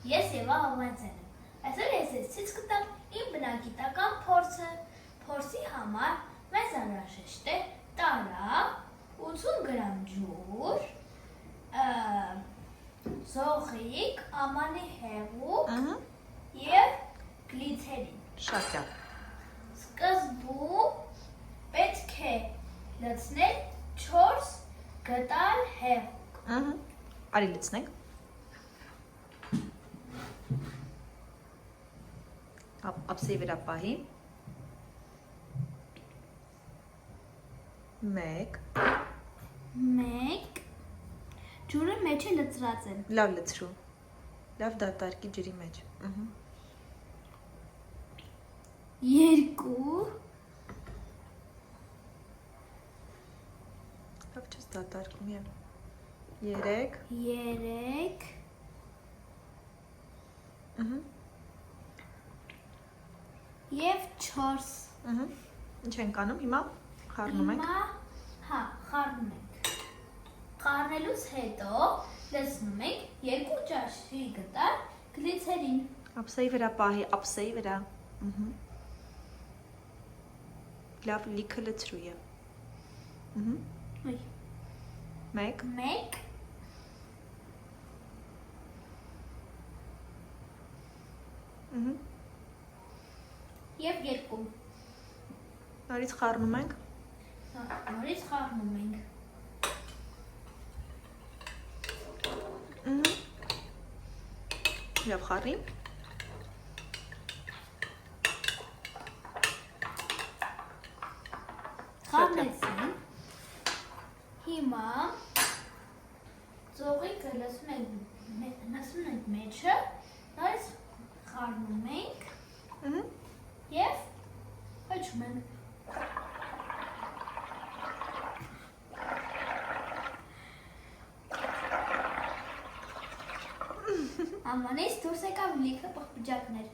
Ես Եվա Հովանեսյանն եմ։ Այսօր ես ձեզ ցույց կտամ իմ բնագիտական փորձը։ Փորձի համար մեզ անհրաժեշտ է տարավ, 80 գրամ ջուր, զողիկ, ամանի հեղուկ և գլիցերին։ Շատ լավ։ Սկզբում պետք է լցնել 4 գտալ հեղուկ։ Արի լցնենք։ Ափսեի վրա պահի։ 1 ջուրը մեջ է լցրած եմ։ Լավ լցրու։ Լավ դատարկի ջրի մեջ։ 2 Լավ չես դատարկում եմ։ 3 Եվ 4 Ինչ ենք անում հիմա։ Խառնում ենք։ Հա, խառնում ենք։ Խառնելուց հետո լցնում ենք 2 ճաշի գտալ գլիցերին։ Ափսեի վրա պահի, ափսեի վրա։ Լավ լիքը լցրու եմ։ 1 Եվ 2 Նորից խառնում ենք։ Նորից խառնում ենք։ Լավ խառի։ Խառնեցին։ Հիմա զողիկը լցնում ենք մեջը, նորից խառնում ենք և հաչում ենք։ Ամանից դուրս եկավ լիքը պղպջակներ։